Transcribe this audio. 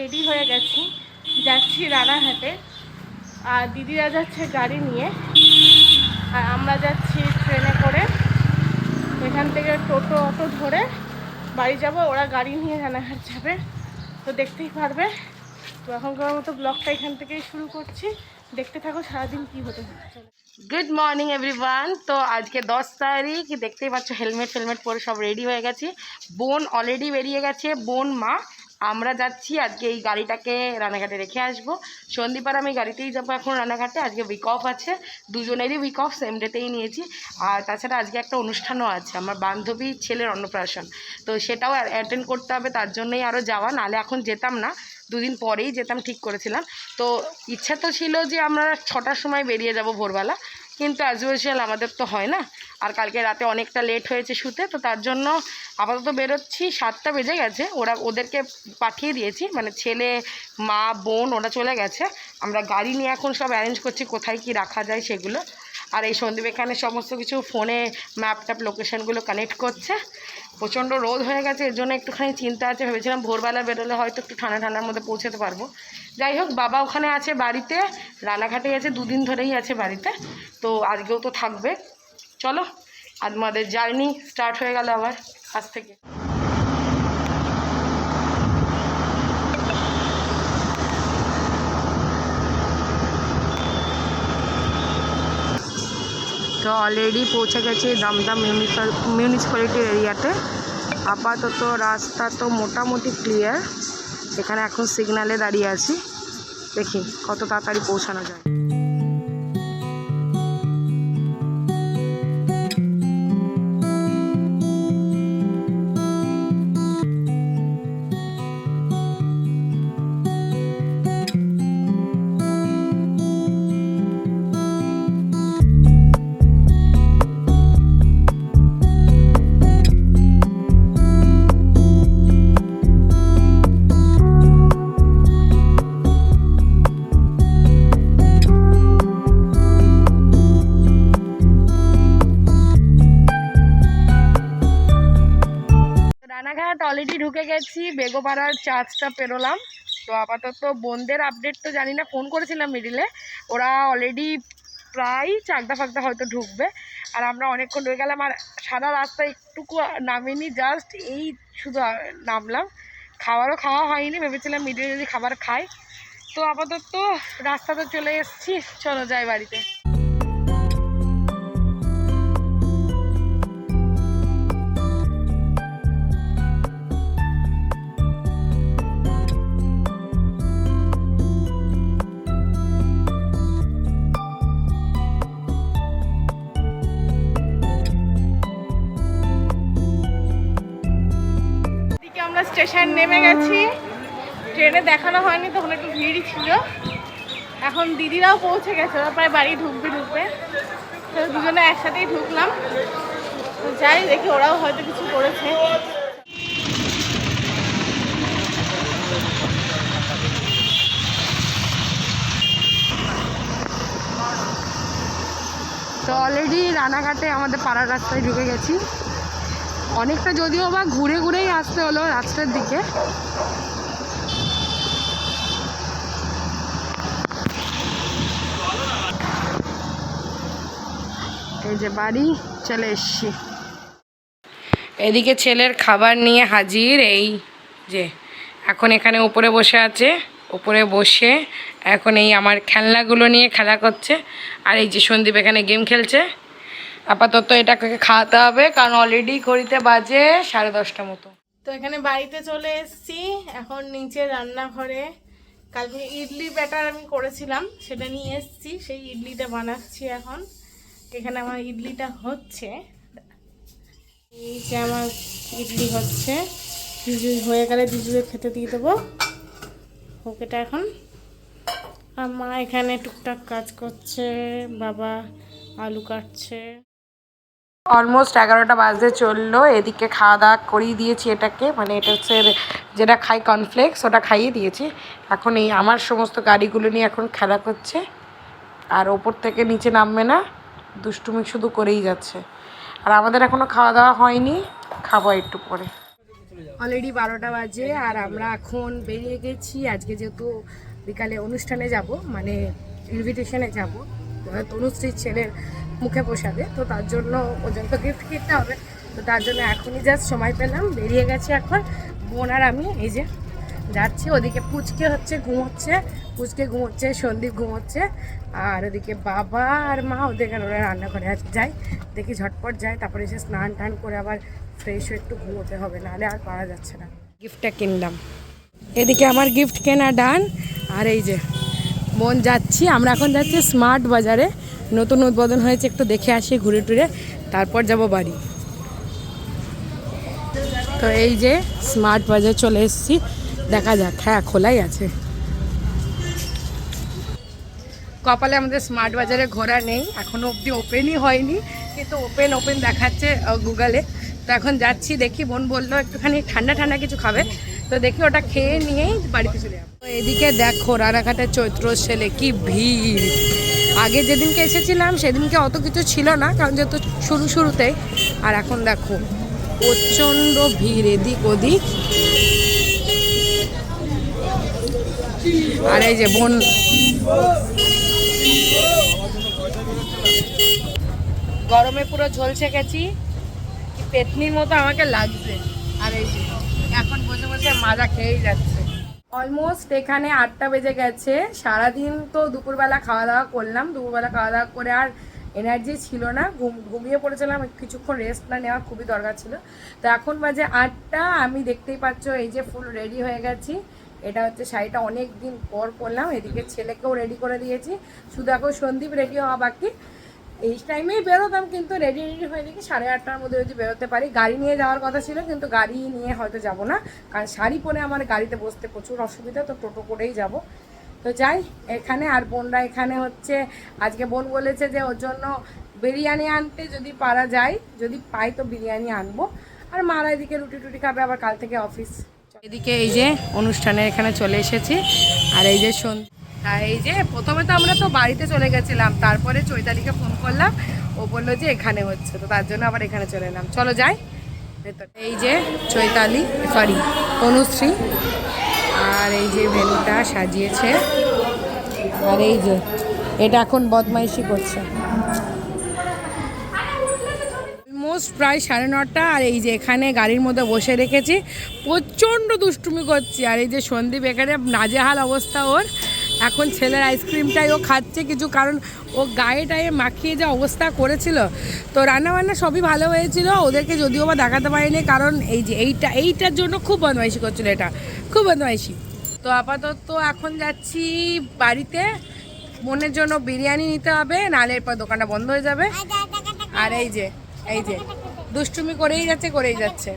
Ready হয়ে গেছি, যাচ্ছি রানাঘাটে। আর দিদিরা যাচ্ছে গাড়ি নিয়ে, আর আমরা যাচ্ছি ট্রেনে করে। এখান থেকে টোটো অটো ধরে বাড়ি যাব, ওরা গাড়ি নিয়ে রানাঘাট যাবে। তো দেখতেই পারবে। তো এখনকার মতো ব্লগটা এখান থেকেই শুরু করছি, দেখতে থাকো সারাদিন কি হতে হচ্ছে। Good morning everyone. তো আজকে 10 তারিখ, দেখতেই পাচ্ছ হেলমেট পরে সব রেডি হয়ে গেছি। বোন অলরেডি বেরিয়ে গেছে, বোন মা। আমরা যাচ্ছি আজকে এই গাড়িটাকে রানাঘাটে রেখে আসবো। সন্দীপ আর আমি গাড়িতেই যাবো এখন রানাঘাটে। আজকে উইক অফ আছে, দুজনেরই উইক অফ সেম ডেতেই নিয়েছি। আর তাছাড়া আজকে একটা অনুষ্ঠানও আছে, আমার বান্ধবীর ছেলের অন্নপ্রাশন। তো সেটাও অ্যাটেন্ড করতে হবে, তার জন্যই আরও যাওয়া, নাহলে এখন যেতাম না, দুদিন পরেই যেতাম ঠিক করেছিলাম। তো ইচ্ছা তো ছিল যে আমরা 6টার সময় বেরিয়ে যাব ভোরবেলা, কিন্তু অ্যাজ ইউজুয়াল আমাদের তো হয় না। আর কালকে রাতে অনেকটা লেট হয়েছে শুতে, তো তার জন্য আপাতত বেরোচ্ছি। 7টা বেজে গেছে, ওদেরকে পাঠিয়ে দিয়েছি, মানে ছেলে মা বোন ওরা চলে গেছে। আমরা গাড়ি নিয়ে এখন সব অ্যারেঞ্জ করছি কোথায় কি রাখা যায় সেগুলো। আর এই সন্দীপ এখানে সমস্ত কিছু ফোনে ম্যাপ ট্যাপ লোকেশানগুলো কানেক্ট করছে। প্রচণ্ড রোদ হয়ে গেছে, এর জন্য একটুখানি চিন্তা আছে। ভেবেছিলাম ভোরবেলা বেরোলে হয়তো একটু ঠান্ডার মধ্যে পৌঁছাতে পারবো। যাই হোক, বাবা ওখানে আছে বাড়িতে, রানাঘাটে আছে, দুদিন ধরেই আছে বাড়িতে। তো আজকেও তো থাকবে। চলো, আমাদের জার্নি স্টার্ট হয়ে গেল আবার আজ থেকে। তো অলরেডি পৌঁছে গেছে দমদম মিউনিসিপ্যালিটির এরিয়াতে। আপাতত রাস্তা তো মোটামুটি ক্লিয়ার। এখানে এখন সিগন্যালে দাঁড়িয়ে আছি, দেখি কত তাড়াতাড়ি পৌঁছানো যায়। রানাঘাট অলরেডি ঢুকে গেছি, বেগোপাড়ার চার্চটা পেরোলাম। তো আপাতত বোনদের আপডেট তো জানি না, ফোন করেছিলাম মিডিলে, ওরা অলরেডি প্রায় চাকদা ফাকদা হয়তো ঢুকবে। আর আমরা অনেকক্ষণ রয়ে গেলাম, আর সারা রাস্তা একটুকু নামিনি, জাস্ট এই শুধু নামলাম। খাবারও খাওয়া হয়নি, ভেবেছিলাম মিডিলে যদি খাবার খাই। তো আপাতত রাস্তাতে চলে এসেছি, চলো যাই বাড়িতে। আমরা স্টেশন নেমে গেছি, ট্রেনে দেখানো হয়নি, তখন একটু ভিড়ই ছিল। এখন দিদিরাও পৌঁছে গেছে, ওরা প্রায় বাড়ি ঢুকবে। তো দুজনে একসাথেই ঢুকলাম। তো যাই, দেখি ওরাও হয়তো কিছু করেছে। তো অলরেডি রানাঘাটে আমাদের পাড়ার রাস্তায় ঢুকে গেছি। অনেকটা যদিও বা ঘুরেই আসতে হলো রাস্তার দিকে। এই যে বাড়ি চলে এসছি। এদিকে ছেলের খাবার নিয়ে হাজির, এই যে এখন এখানে উপরে বসে আছে। উপরে বসে এখন এই আমার খেলনাগুলো নিয়ে খেলা করছে। আর এই যে সন্দীপ এখানে গেম খেলছে। আপাতত এটাকে খাওয়াতে হবে, কারণ অলরেডি ঘড়িতে বাজে 10:30 মতো। তো এখানে বাড়িতে চলে এসেছি, এখন নিচে রান্নাঘরে। কালকে ইডলি ব্যাটার আমি করেছিলাম, সেটা নিয়ে এসেছি, সেই ইডলিটা বানাচ্ছি এখন। এখানে আমার ইডলিটা হচ্ছে, এই যে আমার ইডলি হচ্ছে। হয়ে গেলে দিদিদের খেতে দিয়ে দেবো ওকেটা এখন। আর মা এখানে টুকটাক কাজ করছে, বাবা আলু কাটছে। অলমোস্ট 11টা বাজতে চললো। এদিকে খাওয়া দাওয়া করিয়ে দিয়েছি এটাকে, মানে এটা হচ্ছে যেটা খাই কর্নফ্লেক্স, ওটা খাইয়ে দিয়েছি। এখন এই আমার সমস্ত গাড়িগুলো নিয়ে এখন খেলা করছে, আর ওপর থেকে নিচে নামবে না, দুষ্টুমি শুধু করেই যাচ্ছে। আর আমাদের এখনও খাওয়া দাওয়া হয়নি, খাবো একটু পরে। অলরেডি 12টা বাজে আর আমরা এখন বেরিয়ে গেছি। আজকে যেহেতু বিকালে অনুষ্ঠানে যাব, মানে ইনভিটেশনে যাব তনুশ্রীর ছেলের মুখে প্রসাদে, তো তার জন্য ওজন তো গিফট কিনতে হবে, তো তার জন্য এখনই জাস্ট সময় পেলাম, বেরিয়ে গেছি এখন বোন আর আমি। এই যে যাচ্ছি, ওদিকে পুচকে হচ্ছে ঘুমোচ্ছে, পুচকে ঘুমোচ্ছে, সন্দীপ ঘুমোচ্ছে, আর ওদিকে বাবা আর মা ওদের কেন ওরা রান্নাঘরে আছে। যাই দেখি ঝটপট যাই, তারপরে এসে স্নান টান করে আবার ফ্রেশ হয়ে একটু ঘুমোতে হবে, নাহলে আর পারা যাচ্ছে না। গিফটটা কিনলাম, এদিকে আমার গিফট কেনা ডান। আর এই যে বোন যাচ্ছি, আমরা এখন যাচ্ছি স্মার্ট বাজারে, নতুন উদ্বোধন হয়েছে, একটু দেখে আসি ঘুরে টুরে, তারপর যাব বাড়ি। তো এই যে স্মার্ট বাজার চলে এসেছি, দেখা যাক। হ্যাঁ, খোলাই আছে। কপালে আমাদের স্মার্ট বাজারে ঘোরা নেই, এখনও অবধি ওপেনই হয়নি, কিন্তু ওপেন দেখাচ্ছে গুগলে। তো এখন যাচ্ছি, দেখি, বোন বললো একটুখানি ঠান্ডা ঠান্ডা কিছু খাবে, তো দেখি ওটা খেয়ে নিয়েই বাড়িতে চলে যাবো। তো এদিকে দেখো রানাঘাটের চৈত্র সেলে কি ভিড়। আগে যেদিনকে এসেছিলাম সেদিনকে অত কিছু ছিল না, কারণ যেহেতু শুরুতেই, আর এখন দেখো প্রচণ্ড ভিড় এদিক ওদিক। আর এই যে বোন গরমে পুরো ঝলসে গেছি, পেটনির মতো আমাকে লাগছে। আর এই যে এখন বসে বসে মাজা খেয়েই যাচ্ছে। অলমোস্ট এখানে 8টা বেজে গেছে। সারাদিন তো দুপুরবেলা খাওয়া দাওয়া করলাম, দুপুরবেলা খাওয়া দাওয়া করে আর এনার্জি ছিল না, ঘুমিয়ে পড়েছিলাম, কিছুক্ষণ রেস্ট না নেওয়া খুবই দরকার ছিল। তো এখন বাজে 8টা, আমি দেখতেই পাচ্ছ এই যে ফুল রেডি হয়ে গেছি। এটা হচ্ছে শাড়িটা অনেক দিন পর পরলাম, এদিকে ছেলেকেও রেডি করে দিয়েছি, শুধু এখন সন্দীপ রেডি হওয়া বাকি। এই টাইমেই বেরোতাম, কিন্তু রেডি হয়ে দেখি 8:30টার মধ্যে যদি বেরোতে পারি। গাড়ি নিয়ে যাওয়ার কথা ছিল, কিন্তু গাড়ি নিয়ে হয়তো যাব না, কারণ শাড়ি পরে আমার গাড়িতে বসতে প্রচুর অসুবিধা, তো টোটো করেই যাব। তো যাই এখানে, আর বোনরা এখানে হচ্ছে, আজকে বোন বলেছে যে ওর জন্য বিরিয়ানি আনতে, যদি পারা যায়, যদি পাই তো বিরিয়ানি আনবো। আর মারা এদিকে রুটি টুটি খাবে, আবার কাল থেকে অফিস। এদিকে এই যে অনুষ্ঠানের এখানে চলে এসেছি, আর এই যে আর এই যে প্রথমে তো আমরা তো বাড়িতে চলে গেছিলাম, তারপরে চৈতালিকে ফোন করলাম, ও বললো যে এখানে হচ্ছে, তো তার জন্য আবার এখানে চলে এলাম। চলো যাই ভেতর। এই যে চৈতালি, সরি তনুশ্রী, আর এই যে ভেনুটা সাজিয়েছে, আর এই যে এটা এখন বদমাইশি করছে। অলমোস্ট প্রায় 9:30, আর এই যে এখানে গাড়ির মধ্যে বসে রেখেছি, প্রচণ্ড দুষ্টুমি করছি। আর এই যে সন্দীপ এখানে নাজেহাল অবস্থা ওর, এখন ছেলের আইসক্রিমটাই ও খাচ্ছে কিছু, কারণ ও গায়ে টায়ে মাখিয়ে যা অবস্থা করেছিল। তো রান্নাবান্না সবই ভালো হয়েছিল, ওদেরকে যদিও বা দেখাতে পারিনি, কারণ এই যে এইটার জন্য খুব বদমাইশি করছিল, এটা খুব বদমাইশি। তো আপাতত এখন যাচ্ছি বাড়িতে, বোনের জন্য বিরিয়ানি নিতে হবে, নাহলে এরপর দোকানটা বন্ধ হয়ে যাবে। আর এই যে দুষ্টুমি করেই যাচ্ছে।